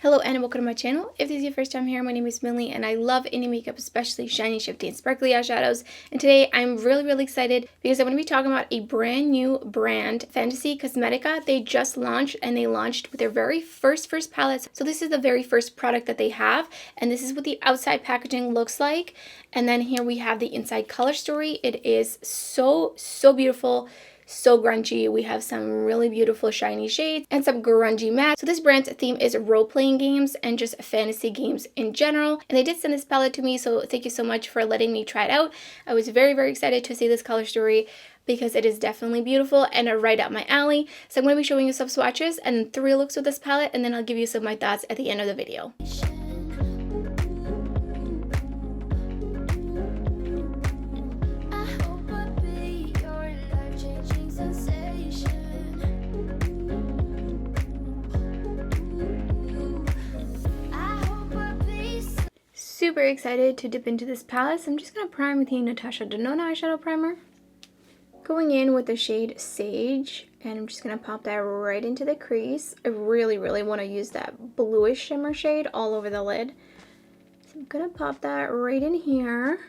Hello and welcome to my channel. If this is your first time here, my name is Millie and I love any makeup, especially shiny, shifty, and sparkly eyeshadows. And today I'm really excited because I'm going to be talking about a brand new brand, Fantasy Cosmetica. They just launched and they launched with their very first palettes. So this is the very first product that they have, and this is what the outside packaging looks like. And then here we have the inside color story. It is so beautiful. So grungy. We have some really beautiful shiny shades and some grungy mattes. So this brand's theme is role-playing games and just fantasy games in general. And they did send this palette to me, so thank you so much for letting me try it out. I was very excited to see this color story because it is definitely beautiful and right up my alley. So I'm going to be showing you some swatches and 3 looks with this palette, and then I'll give you some of my thoughts at the end of the video. Super excited to dip into this palette, so I'm just going to prime with the Natasha Denona eyeshadow primer. Going in with the shade Sage, and I'm just going to pop that right into the crease. I really want to use that bluish shimmer shade all over the lid. So I'm going to pop that right in here.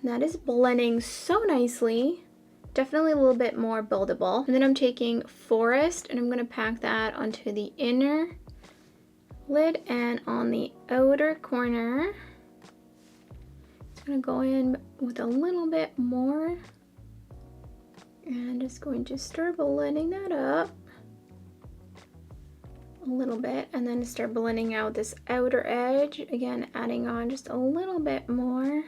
And that is blending so nicely. Definitely a little bit more buildable. And then I'm taking Forest, and I'm going to pack that onto the inner lid and on the outer corner. Just gonna go in with a little bit more and just going to start blending that up a little bit, and then start blending out this outer edge again, adding on just a little bit more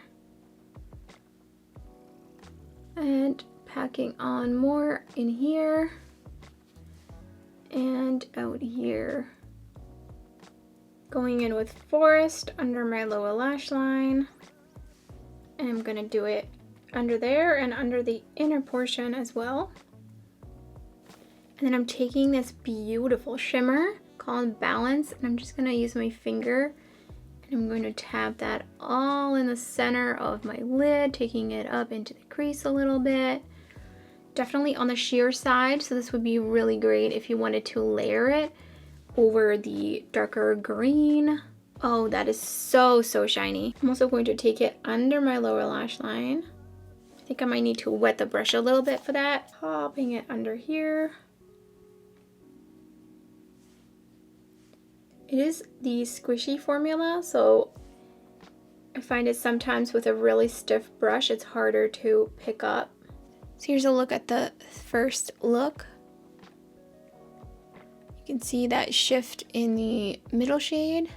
and packing on more in here and out here. Going in with Forest under my lower lash line, and I'm going to do it under there and under the inner portion as well. And then I'm taking this beautiful shimmer called Balance, and I'm just going to use my finger and I'm going to tap that all in the center of my lid, taking it up into the crease a little bit. Definitely on the sheer side, so this would be really great if you wanted to layer it over the darker green. Oh, that is so shiny. I'm also going to take it under my lower lash line. I think I might need to wet the brush a little bit for that. Popping it under here. It is the squishy formula, so I find it sometimes with a really stiff brush it's harder to pick up. So here's a look at the first look. You can see that shift in the middle shade.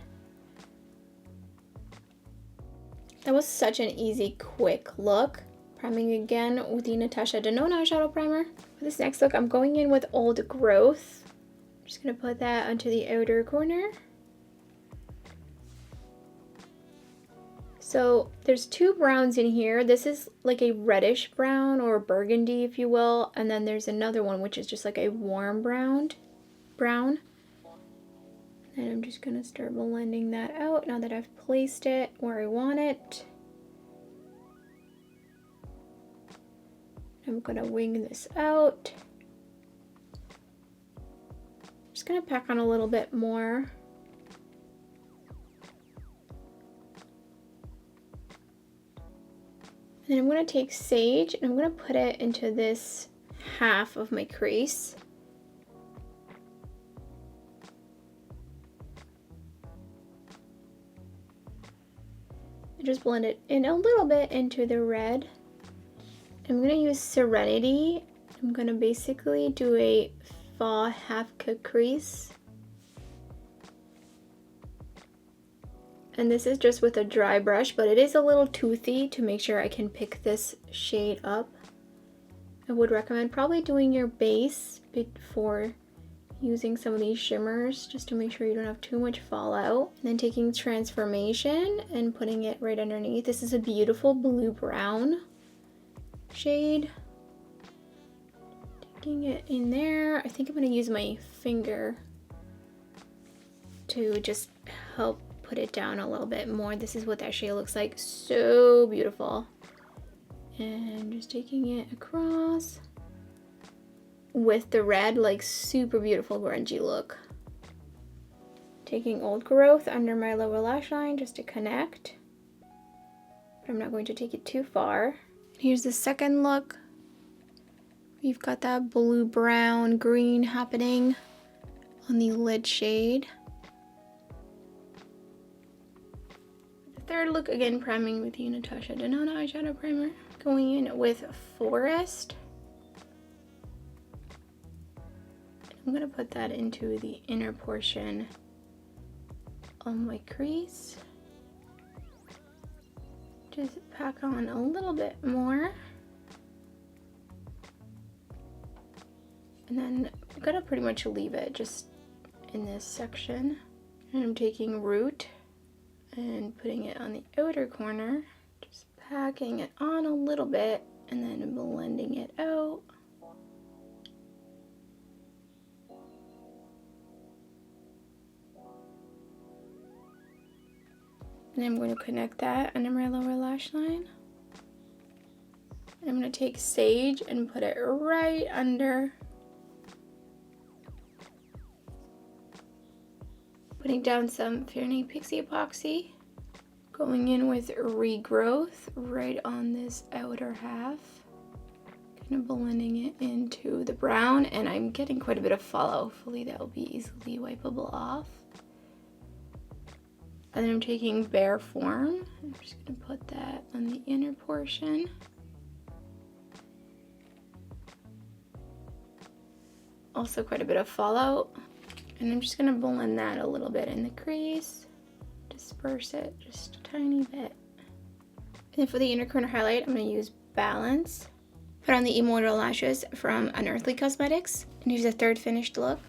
That was such an easy, quick look. Priming again with the Natasha Denona eyeshadow primer. For this next look, I'm going in with Old Growth. I'm just going to put that onto the outer corner. So there's 2 browns in here. This is like a reddish brown or burgundy, if you will. And then there's another one which is just like a warm brown. And I'm just gonna start blending that out now that I've placed it where I want it. I'm gonna wing this out. I'm just gonna pack on a little bit more. And then I'm gonna take Sage and I'm gonna put it into this half of my crease. Just blend it in a little bit into the red. I'm going to use Serenity. I'm going to basically do a fall half cut crease. And this is just with a dry brush, but it is a little toothy to make sure I can pick this shade up. I would recommend probably doing your base before using some of these shimmers, just to make sure you don't have too much fallout. And then taking Transformation and putting it right underneath. This is a beautiful blue-brown shade. Taking it in there. I think I'm going to use my finger to just help put it down a little bit more. This is what that shade looks like. So beautiful. And just taking it across. with the red, like super beautiful grungy look. Taking Old Growth under my lower lash line just to connect. But I'm not going to take it too far. Here's the second look. We've got that blue, brown, green happening on the lid shade. The third look, again, priming with the Natasha Denona eyeshadow primer. Going in with Forest. I'm going to put that into the inner portion of my crease. Just pack on a little bit more. And then I'm going to pretty much leave it just in this section. And I'm taking Root and putting it on the outer corner. Just packing it on a little bit and then blending it out. And I'm going to connect that under my lower lash line. And I'm going to take Sage and put it right under. Putting down some Fairney Pixie Epoxy. Going in with Regrowth right on this outer half. Kind of blending it into the brown, and I'm getting quite a bit of fallout. Hopefully that will be easily wipeable off. And then I'm taking Bare Form. I'm just going to put that on the inner portion. Also quite a bit of fallout. And I'm just going to blend that a little bit in the crease. Disperse it just a tiny bit. And then for the inner corner highlight, I'm going to use Balance. Put on the Immortal Lashes from Unearthly Cosmetics. And here's the third finished look.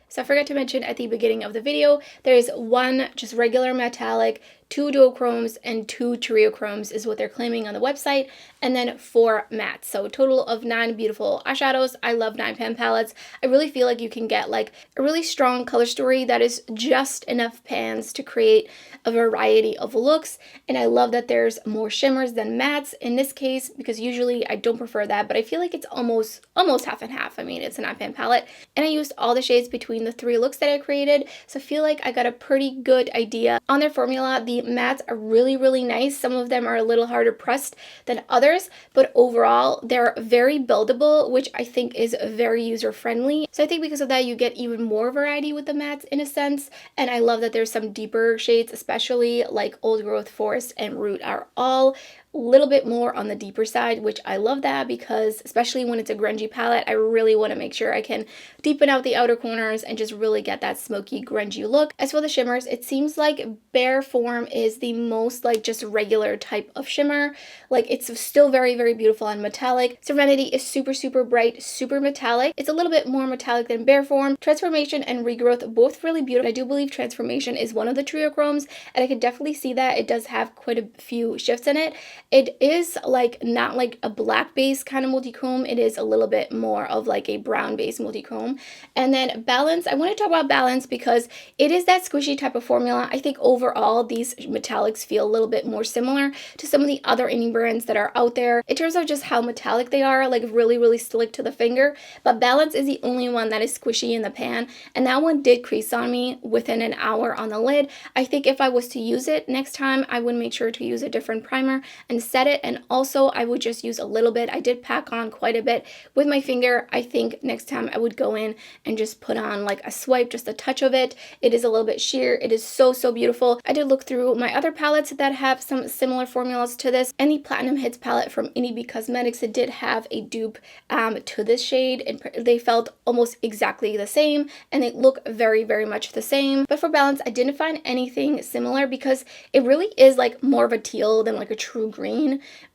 So I forgot to mention at the beginning of the video, there's one just regular metallic, 2 duochromes, and 2 triochromes is what they're claiming on the website, and then 4 mattes. So a total of 9 beautiful eyeshadows. I love 9-pan palettes. I really feel like you can get like a really strong color story that is just enough pans to create a variety of looks, and I love that there's more shimmers than mattes in this case, because usually I don't prefer that, but I feel like it's almost half and half. I mean, it's a 9-pan palette, and I used all the shades between the 3 looks that I created, so I feel like I got a pretty good idea on their formula. The mattes are really, really nice. Some of them are a little harder pressed than others, but overall they're very buildable, which I think is very user friendly. So I think because of that you get even more variety with the mattes in a sense, and I love that there's some deeper shades, especially like Old Growth, Forest, and Root are all a little bit more on the deeper side, which I love that because especially when it's a grungy palette, I really want to make sure I can deepen out the outer corners and just really get that smoky grungy look. As for the shimmers, it seems like Bare Form is the most like just regular type of shimmer. Like it's still very, very beautiful and metallic. Serenity is super, super bright, super metallic. It's a little bit more metallic than Bare Form. Transformation and Regrowth, both really beautiful. I do believe Transformation is one of the triochromes, and I could definitely see that it does have quite a few shifts in it. It is like not like a black base kind of multi-chrome. It is a little bit more of like a brown base multi-chrome. And then Balance, I want to talk about Balance because it is that squishy type of formula. I think overall these metallics feel a little bit more similar to some of the other indie brands that are out there in terms of just how metallic they are, like really, really slick to the finger. But Balance is the only one that is squishy in the pan, and that one did crease on me within an hour on the lid. I think if I was to use it next time, I would make sure to use a different primer and set it, and also I would just use a little bit. I did pack on quite a bit with my finger. I think next time I would go in and just put on like a swipe, just a touch of it. It is a little bit sheer. It is so, so beautiful. I did look through my other palettes that have some similar formulas to this, and the Platinum Hits palette from IndyB Cosmetics, it did have a dupe to this shade, and they felt almost exactly the same, and they look very, very much the same. But for Balance, I didn't find anything similar because it really is like more of a teal than like a true green.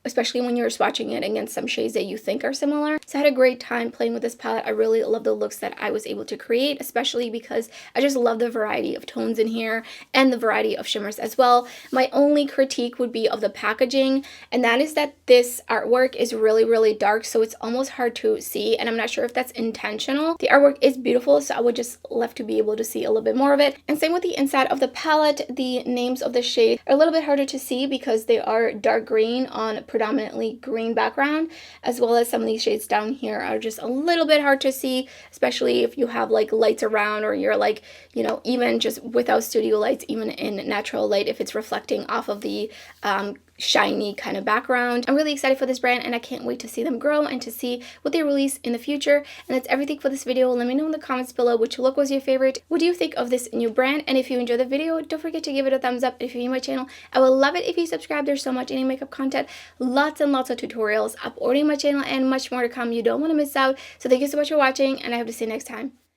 especially when you're swatching it against some shades that you think are similar. So I had a great time playing with this palette. I really love the looks that I was able to create, especially because I just love the variety of tones in here and the variety of shimmers as well. My only critique would be of the packaging, and that is that this artwork is really dark, so it's almost hard to see, and I'm not sure if that's intentional. The artwork is beautiful, so I would just love to be able to see a little bit more of it. And same with the inside of the palette. The names of the shade are a little bit harder to see because they are dark green on predominantly green background, as well as some of these shades down here are just a little bit hard to see, especially if you have like lights around, or you're like, you know, even just without studio lights, even in natural light, if it's reflecting off of the shiny kind of background. I'm really excited for this brand, and I can't wait to see them grow and to see what they release in the future. And that's everything for this video. Let me know in the comments below which look was your favorite. What do you think of this new brand? And if you enjoyed the video, don't forget to give it a thumbs up. If you're new to my channel, I would love it if you subscribe. There's so much indie makeup content, lots and lots of tutorials uploading my channel, and much more to come. You don't want to miss out. So thank you so much for watching, and I hope to see you next time.